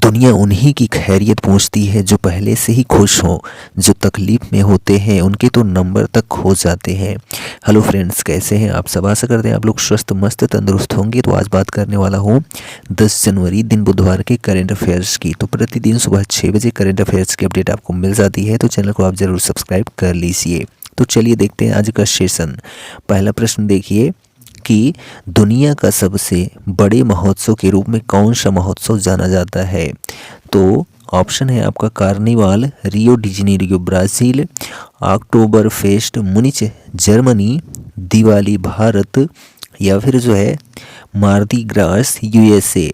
दुनिया उन्हीं की खैरियत पूछती है जो पहले से ही खुश हों, जो तकलीफ़ में होते हैं उनके तो नंबर तक खो जाते हैं। हेलो फ्रेंड्स, कैसे हैं आप सब? आशा करते हैं आप लोग स्वस्थ मस्त तंदुरुस्त होंगे। तो आज बात करने वाला हूँ 10 जनवरी दिन बुधवार के करंट अफेयर्स की। तो प्रतिदिन सुबह 6 बजे करंट अफेयर्स की अपडेट आपको मिल जाती है, तो चैनल को आप ज़रूर सब्सक्राइब कर लीजिए। तो चलिए देखते हैं आज का सेशन। पहला प्रश्न देखिए कि दुनिया का सबसे बड़े महोत्सव के रूप में कौन सा महोत्सव जाना जाता है? तो ऑप्शन है आपका carnival Rio de Janeiro Brazil, Oktoberfest Munich Germany, Diwali Bharat, या फिर जो है मार्दी ग्रास यूएसए।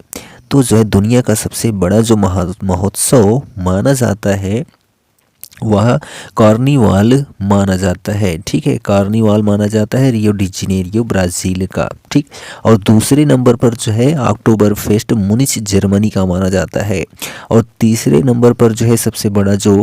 तो जो है दुनिया का सबसे बड़ा जो महोत्सव माना जाता है वह कार्निवाल माना जाता है। ठीक है, कार्निवाल माना जाता है रियो डी जेनेरियो ब्राज़ील का। ठीक, और दूसरे नंबर पर जो है अक्टूबर फेस्ट मुनिच जर्मनी का माना जाता है। और तीसरे नंबर पर जो है सबसे बड़ा जो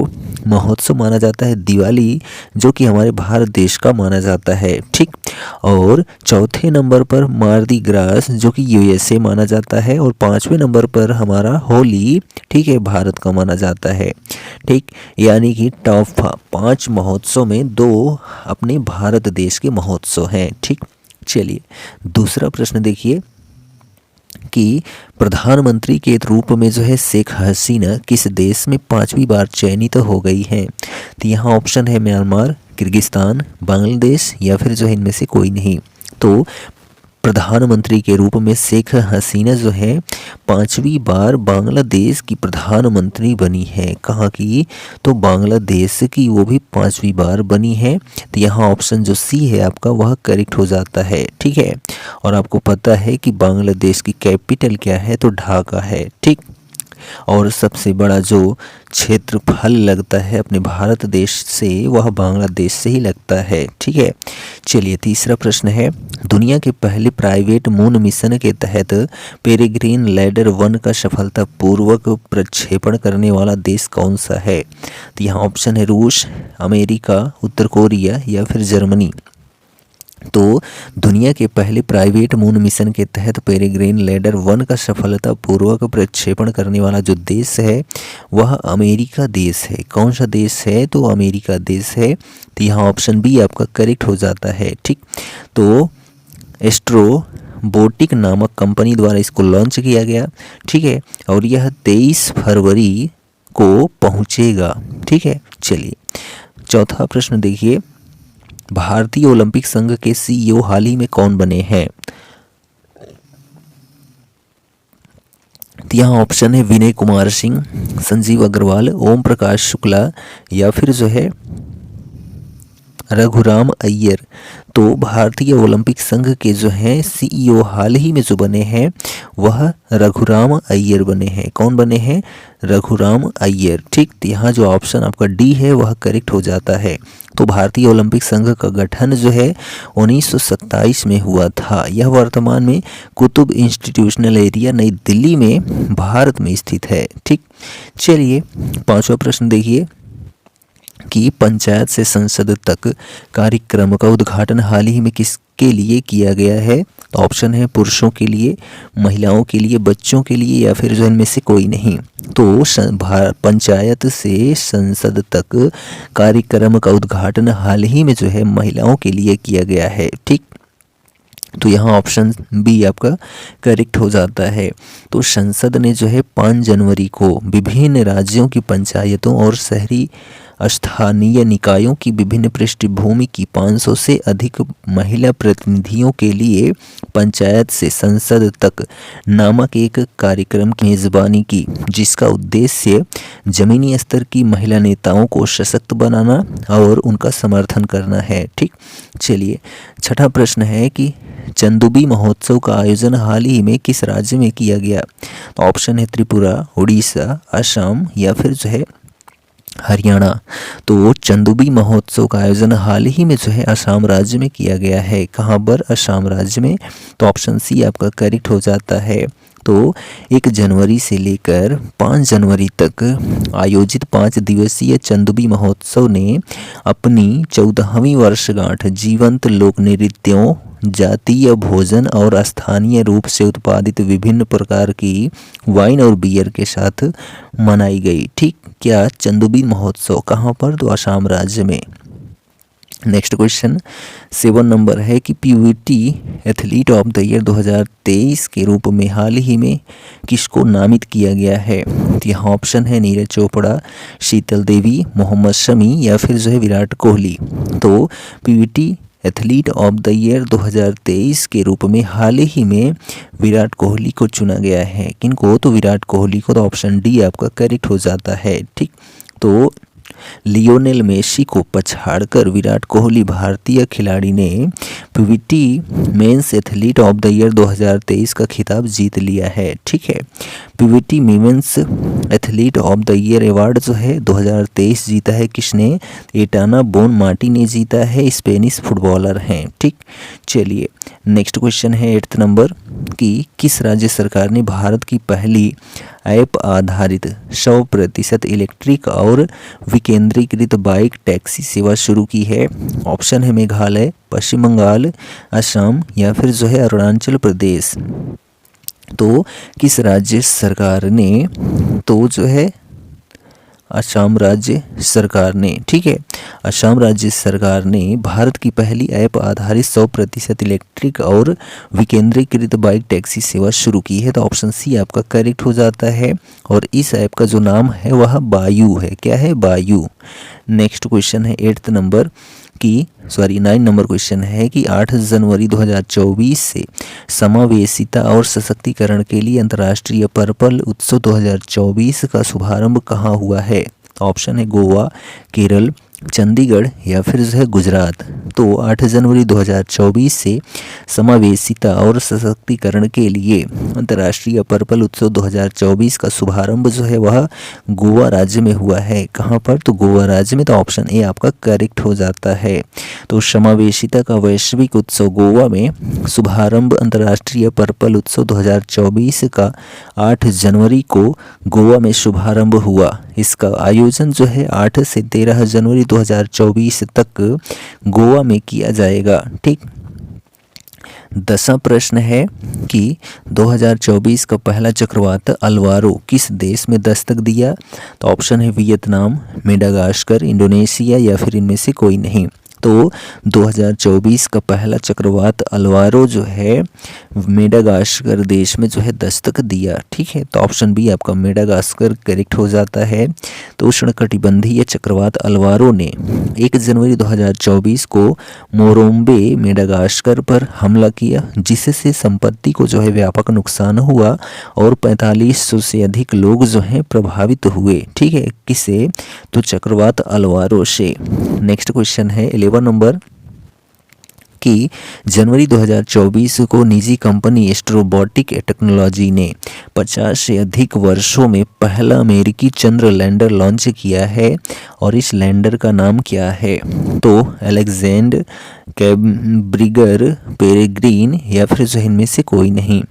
महोत्सव माना जाता है दिवाली, जो कि हमारे भारत देश का माना जाता है। ठीक, और चौथे नंबर पर मार्दी ग्रास जो कि यूएसए माना जाता है। और पाँचवें नंबर पर हमारा होली, ठीक है, भारत का माना जाता है। ठीक, यानी कि टॉप 5 महोत्सव में 2 अपने भारत देश के महोत्सव हैं। ठीक, चलिए दूसरा प्रश्न देखिए कि प्रधानमंत्री के रूप में जो है शेख हसीना किस देश में 5वीं बार चयनित हो गई हैं? तो यहाँ ऑप्शन है म्यांमार, किर्गिस्तान, बांग्लादेश, या फिर जो है इनमें से कोई नहीं। तो प्रधानमंत्री के रूप में शेख हसीना जो है 5वीं बार बांग्लादेश की प्रधानमंत्री बनी है। कहाँ की? तो बांग्लादेश की वो भी 5वीं बार बनी है। तो यहाँ ऑप्शन जो सी है आपका वह करेक्ट हो जाता है। ठीक है, और आपको पता है कि बांग्लादेश की कैपिटल क्या है? तो ढाका है। ठीक, और सबसे बड़ा जो क्षेत्रफल लगता है अपने भारत देश से वह बांग्लादेश से ही लगता है। ठीक है, चलिए तीसरा प्रश्न है दुनिया के पहले प्राइवेट मून मिशन के तहत पेरेग्रीन लैंडर 1 का सफलतापूर्वक प्रक्षेपण करने वाला देश कौन सा है? तो यहाँ ऑप्शन है रूस, अमेरिका, उत्तर कोरिया, या फिर जर्मनी। तो दुनिया के पहले प्राइवेट मून मिशन के तहत पेरेग्रीन लैंडर 1 का सफलतापूर्वक प्रक्षेपण करने वाला जो देश है वह अमेरिका देश है। कौन सा देश है? तो अमेरिका देश है। तो यहाँ ऑप्शन बी आपका करेक्ट हो जाता है। ठीक, तो एस्ट्रोबोटिक नामक कंपनी द्वारा इसको लॉन्च किया गया। ठीक है, और यह 23 फरवरी को पहुँचेगा। ठीक है, चलिए चौथा प्रश्न देखिए भारतीय ओलंपिक संघ के सीईओ हाल ही में कौन बने हैं? तो यहाँ ऑप्शन है विनय कुमार सिंह, संजीव अग्रवाल, ओम प्रकाश शुक्ला, या फिर जो है रघुराम अय्यर। तो भारतीय ओलंपिक संघ के जो हैं सीईओ हाल ही में जो बने हैं वह रघुराम अय्यर बने हैं। कौन बने हैं? रघुराम अय्यर। ठीक, तो यहाँ जो ऑप्शन आपका डी है वह करेक्ट हो जाता है। तो भारतीय ओलंपिक संघ का गठन जो है 1927 में हुआ था। यह वर्तमान में कुतुब इंस्टीट्यूशनल एरिया नई दिल्ली में भारत में स्थित है। ठीक, चलिए पांचवा प्रश्न देखिए कि पंचायत से संसद तक कार्यक्रम का उद्घाटन हाल ही में किसके लिए किया गया है? ऑप्शन है पुरुषों के लिए, महिलाओं के लिए, बच्चों के लिए, या फिर जो इनमें से कोई नहीं। तो पंचायत से संसद तक कार्यक्रम का उद्घाटन हाल ही में जो है महिलाओं के लिए किया गया है। ठीक, तो यहाँ ऑप्शन बी आपका करेक्ट हो जाता है। तो संसद ने जो है 5 जनवरी को विभिन्न राज्यों की पंचायतों और शहरी स्थानीय निकायों की विभिन्न पृष्ठभूमि की 500 से अधिक महिला प्रतिनिधियों के लिए पंचायत से संसद तक नामक एक कार्यक्रम की मेज़बानी की, जिसका उद्देश्य जमीनी स्तर की महिला नेताओं को सशक्त बनाना और उनका समर्थन करना है। ठीक, चलिए छठा प्रश्न है कि चंदुबी महोत्सव का आयोजन हाल ही में किस राज्य में किया गया? ऑप्शन है त्रिपुरा, उड़ीसा, असम, या फिर जो है हरियाणा। तो चंदुबी महोत्सव का आयोजन हाल ही में जो है असम राज्य में किया गया है। कहाँ पर? असम राज्य में। तो ऑप्शन सी आपका करेक्ट हो जाता है। तो 1 जनवरी से लेकर 5 जनवरी तक आयोजित 5 दिवसीय चंदुबी महोत्सव ने अपनी 14वीं वर्षगांठ जीवंत लोक नृत्यों, जातीय भोजन और स्थानीय रूप से उत्पादित विभिन्न प्रकार की वाइन और बियर के साथ मनाई गई। ठीक, क्या चंदुबी महोत्सव कहाँ पर? तो असम राज्य में। नेक्स्ट क्वेश्चन 7 नंबर है कि Pvt athlete of the year 2023 के रूप में हाल ही में किसको नामित किया गया है? तो यहाँ ऑप्शन है नीरज चोपड़ा, शीतल देवी, मोहम्मद शमी या फिर जो है विराट कोहली। तो Pvt athlete of the year 2023 के रूप में हाल ही में विराट कोहली को चुना गया है। किनको? तो विराट कोहली को। तो ऑप्शन डी आपका करेक्ट हो जाता है। ठीक, तो लियोनेल मेसी को पछाड़कर विराट कोहली भारतीय खिलाड़ी ने PVT men's athlete of the year 2023 का खिताब जीत लिया है। ठीक है, PVT men's athlete of the year award जो है 2023 जीता है किसने? एटाना बोनमाटी ने जीता है, स्पेनिश फुटबॉलर हैं। ठीक, चलिए नेक्स्ट क्वेश्चन है 8th नंबर कि किस राज्य सरकार ने भारत की पहली ऐप आधारित 100% इलेक्ट्रिक और विकेंद्रीकृत बाइक टैक्सी सेवा शुरू की है? ऑप्शन है मेघालय, पश्चिम बंगाल, असम या फिर जो है अरुणाचल प्रदेश। तो किस राज्य सरकार ने? तो जो है असम राज्य सरकार ने। ठीक है, असम राज्य सरकार ने भारत की पहली ऐप आधारित 100% इलेक्ट्रिक और विकेंद्रीकृत बाइक टैक्सी सेवा शुरू की है। तो ऑप्शन सी आपका करेक्ट हो जाता है और इस ऐप का जो नाम है वह बायू है। क्या है? बायू। नेक्स्ट क्वेश्चन है 9 नंबर क्वेश्चन है कि 8 जनवरी 2024 से समावेशिता और सशक्तिकरण के लिए अंतर्राष्ट्रीय पर्पल उत्सव 2024 का शुभारंभ कहाँ हुआ है? ऑप्शन है गोवा, केरल, चंडीगढ़ या फिर जो है गुजरात। तो 8 जनवरी 2024 से समावेशिता और सशक्तिकरण के लिए अंतर्राष्ट्रीय पर्पल उत्सव 2024 का शुभारंभ जो है वह गोवा राज्य में हुआ है। कहाँ पर? तो गोवा राज्य में। तो ऑप्शन ए आपका करेक्ट हो जाता है। तो समावेशिता का वैश्विक उत्सव गोवा में शुभारंभ अंतर्राष्ट्रीय पर्पल उत्सव 2024 का 8 जनवरी को गोवा में शुभारंभ हुआ। इसका आयोजन जो है 8 से 13 जनवरी 2024 तक गोवा में किया जाएगा। ठीक, 10वां प्रश्न है कि 2024 का पहला चक्रवात अल्वारो किस देश में दस्तक दिया? तो ऑप्शन है वियतनाम, मेडागास्कर, इंडोनेशिया या फिर इनमें से कोई नहीं। तो 2024 का पहला चक्रवात अल्वारो जो है मेडागास्कर देश में जो है दस्तक दिया। ठीक है, तो ऑप्शन बी आपका मेडागास्कर करेक्ट हो जाता है। तो उष्णकटिबंधीय चक्रवात अल्वारो ने 1 जनवरी 2024 को मोरोम्बे मेडागास्कर पर हमला किया, जिससे संपत्ति को जो है व्यापक नुकसान हुआ और 4500 से अधिक लोग जो हैं प्रभावित हुए। ठीक है, किससे? तो चक्रवात अल्वारो से। नेक्स्ट क्वेश्चन है 11 नंबर कि जनवरी 2024 को निजी कंपनी एस्ट्रोबॉटिक टेक्नोलॉजी ने 50 से अधिक वर्षों में पहला अमेरिकी चंद्र लैंडर लॉन्च किया है और इस लैंडर का नाम क्या है? तो अलेक्जेंडर कैम्ब्रिगर, पेरेग्रीन या फिर जो इनमें से कोई नहीं।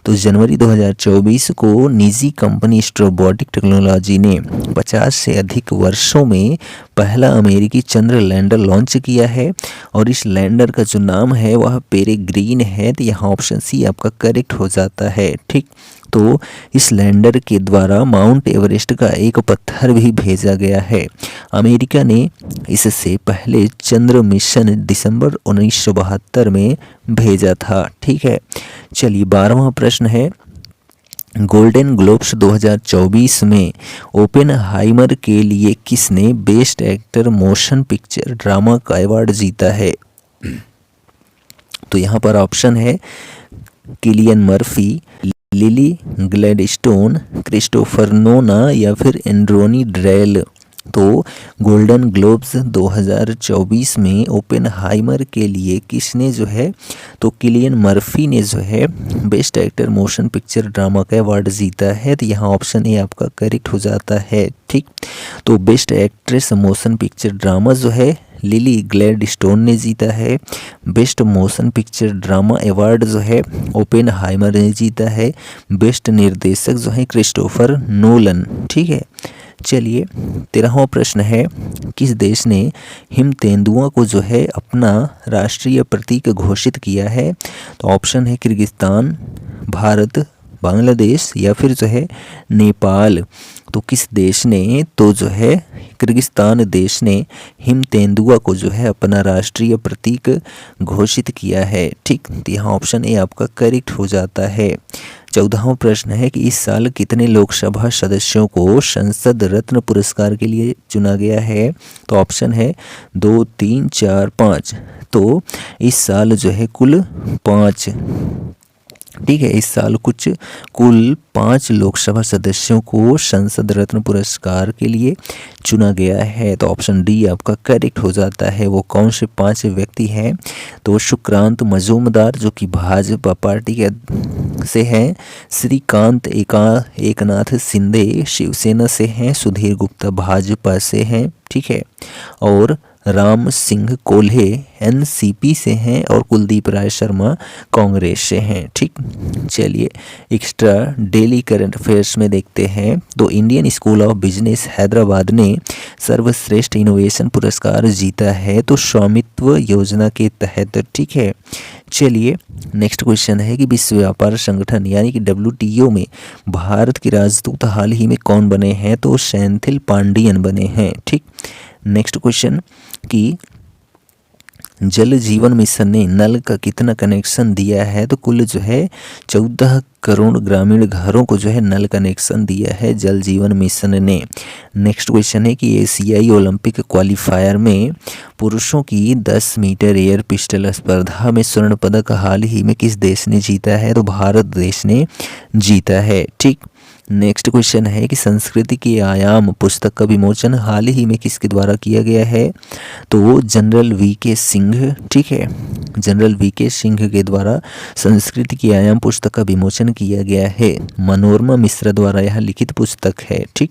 तो जनवरी 2024 को निजी कंपनी एस्ट्रोबॉटिक टेक्नोलॉजी ने 50 से अधिक वर्षों में पहला अमेरिकी चंद्र लैंडर लॉन्च किया है और इस लैंडर का जो नाम है वह पेरेग्रीन है। तो यहाँ ऑप्शन सी आपका करेक्ट हो जाता है। ठीक, तो इस लैंडर के द्वारा माउंट एवरेस्ट का एक पत्थर भी भेजा गया है। अमेरिका ने इससे पहले चंद्र मिशन दिसंबर 1972 में भेजा था। ठीक है, चलिए 12वां प्रश्न है गोल्डन ग्लोब्स 2024 में ओपेनहाइमर के लिए किसने best actor motion picture drama का अवार्ड जीता है? तो यहाँ पर ऑप्शन है Cillian Murphy, Lily Gladstone, Christopher नोना या फिर एंड्रोनी ड्रेल। तो गोल्डन ग्लोब्स 2024 में ओपेनहाइमर के लिए किसने जो है? तो किलियन मर्फी ने जो है best actor motion picture drama का अवार्ड जीता है। तो यहाँ ऑप्शन ए आपका करेक्ट हो जाता है। ठीक, तो best actress motion picture drama जो है लिली ग्लैडस्टोन ने जीता है। Best motion picture drama award जो है ओपेनहाइमर ने जीता है। बेस्ट निर्देशक जो है क्रिस्टोफर नोलन। ठीक है, चलिए 13वां प्रश्न है, किस देश ने हिम तेंदुआ को जो है अपना राष्ट्रीय प्रतीक घोषित किया है? तो ऑप्शन है किर्गिस्तान, भारत, बांग्लादेश या फिर जो है नेपाल। तो किस देश ने, तो जो है किर्गिस्तान देश ने हिम तेंदुआ को जो है अपना राष्ट्रीय प्रतीक घोषित किया है। ठीक, तो यहाँ ऑप्शन ए आपका करेक्ट हो जाता है। 14वां प्रश्न है कि इस साल कितने लोकसभा सदस्यों को संसद रत्न पुरस्कार के लिए चुना गया है? तो ऑप्शन है 2, 3, 4, 5। तो इस साल जो है कुल 5। ठीक है, इस साल कुल 5 लोकसभा सदस्यों को संसद रत्न पुरस्कार के लिए चुना गया है। तो ऑप्शन डी आपका करेक्ट हो जाता है। वो कौन से 5 व्यक्ति हैं? तो सुक्रांत मजूमदार जो कि भाजपा पार्टी के से हैं, श्रीकांत एकनाथ शिंदे शिवसेना से हैं, सुधीर गुप्ता भाजपा से हैं, ठीक है, और राम सिंह कोल्हे एनसीपी से हैं और कुलदीप राय शर्मा कांग्रेस से हैं। ठीक, चलिए एक्स्ट्रा डेली करंट अफेयर्स में देखते हैं। तो Indian school of business Hyderabad ने सर्वश्रेष्ठ इनोवेशन पुरस्कार जीता है, तो स्वामित्व योजना के तहत। ठीक है, चलिए नेक्स्ट क्वेश्चन है कि विश्व व्यापार संगठन यानी कि WTO में भारत के राजदूत हाल ही में कौन बने हैं? तो सेंथिल पांडियन बने हैं। ठीक, नेक्स्ट क्वेश्चन कि जल जीवन मिशन ने नल का कितना कनेक्शन दिया है? तो कुल जो है 14 करोड़ ग्रामीण घरों को जो है नल कनेक्शन दिया है जल जीवन मिशन ने। नेक्स्ट क्वेश्चन है कि एशियाई ओलंपिक क्वालिफायर में पुरुषों की 10 मीटर एयर पिस्टल स्पर्धा में स्वर्ण पदक हाल ही में किस देश ने जीता है? तो भारत देश ने जीता है। ठीक, नेक्स्ट क्वेश्चन है कि संस्कृति के आयाम पुस्तक का विमोचन हाल ही में किसके द्वारा किया गया है? तो जनरल VK सिंह। ठीक है, जनरल VK सिंह के द्वारा संस्कृति के आयाम पुस्तक का विमोचन किया गया है। मनोरमा मिश्रा द्वारा यह लिखित पुस्तक है। ठीक,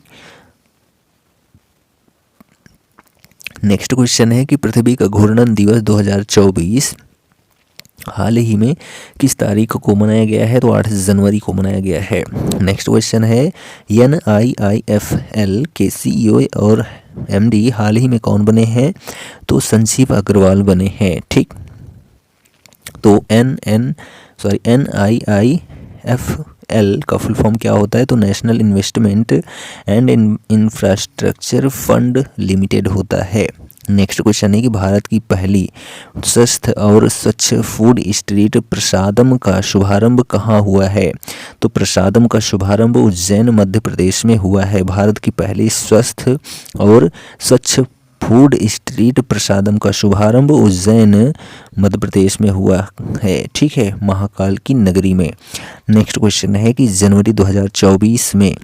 नेक्स्ट क्वेश्चन है कि पृथ्वी का घूर्णन दिवस 2024 हाल ही में किस तारीख को मनाया गया है? तो 8 जनवरी को मनाया गया है। नेक्स्ट क्वेश्चन है NIIFL के CEO और MD हाल ही में कौन बने हैं? तो संजीव अग्रवाल बने हैं। ठीक, तो NIIFL का फुल फॉर्म क्या होता है? तो national investment and infrastructure fund limited होता है। नेक्स्ट क्वेश्चन है कि भारत की पहली स्वस्थ और स्वच्छ फूड स्ट्रीट प्रसादम का शुभारंभ कहाँ हुआ है? तो प्रसादम का शुभारंभ उज्जैन मध्य प्रदेश में हुआ है। भारत की पहली स्वस्थ और स्वच्छ फूड स्ट्रीट प्रसादम का शुभारंभ उज्जैन मध्य प्रदेश में हुआ है। ठीक है, महाकाल की नगरी में। नेक्स्ट क्वेश्चन है कि जनवरी 2024 में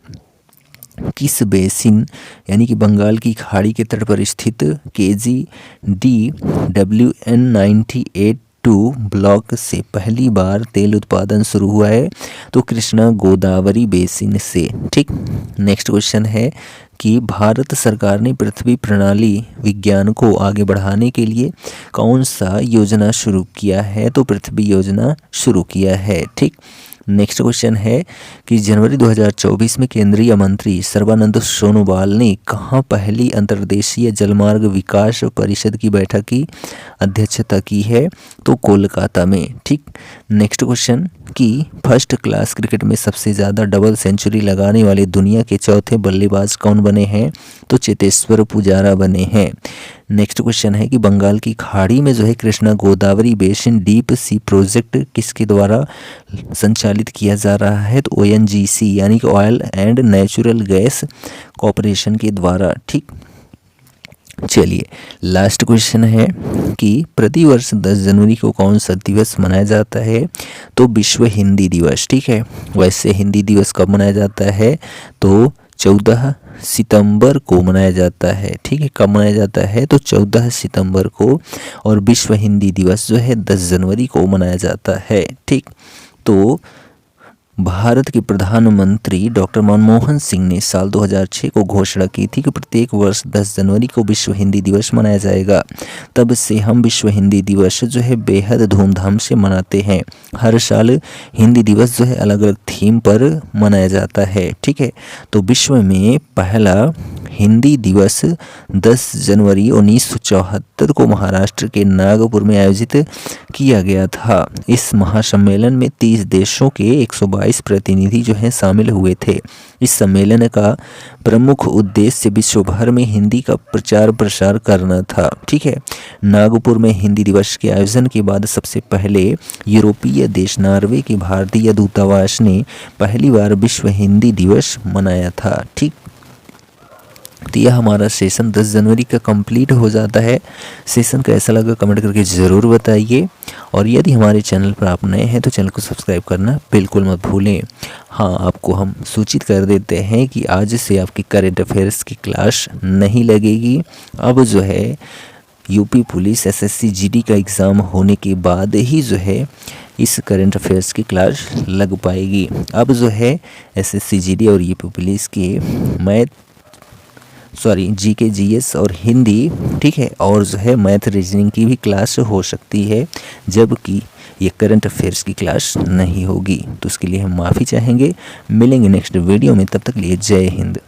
किस बेसिन यानी कि बंगाल की खाड़ी के तट पर स्थित KGDWN98-2 ब्लॉक से पहली बार तेल उत्पादन शुरू हुआ है? तो कृष्णा गोदावरी बेसिन से। ठीक, नेक्स्ट क्वेश्चन है कि भारत सरकार ने पृथ्वी प्रणाली विज्ञान को आगे बढ़ाने के लिए कौन सा योजना शुरू किया है? तो पृथ्वी योजना शुरू किया है। ठीक, नेक्स्ट क्वेश्चन है कि जनवरी 2024 में केंद्रीय मंत्री सर्बानंद सोनोवाल ने कहाँ पहली अंतर्देशीय जलमार्ग विकास परिषद की बैठक की अध्यक्षता की है? तो कोलकाता में। ठीक, नेक्स्ट क्वेश्चन कि फर्स्ट क्लास क्रिकेट में सबसे ज़्यादा डबल सेंचुरी लगाने वाले दुनिया के चौथे बल्लेबाज कौन बने हैं? तो चेतेश्वर पुजारा बने हैं। नेक्स्ट क्वेश्चन है कि बंगाल की खाड़ी में जो है Krishna Godavari basin deep sea project किसके द्वारा संचालित किया जा रहा है? तो ONGC यानी कि oil and natural gas corporation के द्वारा। ठीक, चलिए लास्ट क्वेश्चन है कि प्रतिवर्ष 10 जनवरी को कौन सा दिवस मनाया जाता है? तो विश्व हिंदी दिवस। ठीक है, वैसे हिंदी दिवस कब मनाया जाता है? तो 14 सितंबर को मनाया जाता है। ठीक है, कब मनाया जाता है? तो 14 सितंबर को। और विश्व हिंदी दिवस जो है 10 जनवरी को मनाया जाता है। ठीक, तो भारत के प्रधानमंत्री डॉक्टर मनमोहन सिंह ने साल 2006 को घोषणा की थी कि प्रत्येक वर्ष 10 जनवरी को विश्व हिंदी दिवस मनाया जाएगा। तब से हम विश्व हिंदी दिवस जो है बेहद धूमधाम से मनाते हैं। हर साल हिंदी दिवस जो है अलग अलग थीम पर मनाया जाता है। ठीक है, तो विश्व में पहला हिंदी दिवस 10 जनवरी 1974 को महाराष्ट्र के नागपुर में आयोजित किया गया था। इस महासम्मेलन में 30 देशों के 122 प्रतिनिधि जो हैं शामिल हुए थे। इस सम्मेलन का प्रमुख उद्देश्य विश्व भर में हिंदी का प्रचार प्रसार करना था। ठीक है, नागपुर में हिंदी दिवस के आयोजन के बाद सबसे पहले यूरोपीय देश नॉर्वे के भारतीय दूतावास ने पहली बार विश्व हिंदी दिवस मनाया था। ठीक, तो यह हमारा सेशन 10 जनवरी का कंप्लीट हो जाता है। सेशन कैसा लगा कमेंट करके ज़रूर बताइए, और यदि हमारे चैनल पर आप नए हैं तो चैनल को सब्सक्राइब करना बिल्कुल मत भूलें। हाँ, आपको हम सूचित कर देते हैं कि आज से आपकी करंट अफेयर्स की क्लास नहीं लगेगी। अब जो है यूपी पुलिस SSC GD का एग्ज़ाम होने के बाद ही जो है इस करंट अफेयर्स की क्लास लग पाएगी। अब जो है SSC GD और यूपी पुलिस के GK GS और हिंदी, ठीक है, और जो है मैथ रीजनिंग की भी क्लास हो सकती है, जबकि ये करंट अफेयर्स की क्लास नहीं होगी। तो उसके लिए हम माफ़ी चाहेंगे। मिलेंगे नेक्स्ट वीडियो में, तब तक लिए जय हिंद।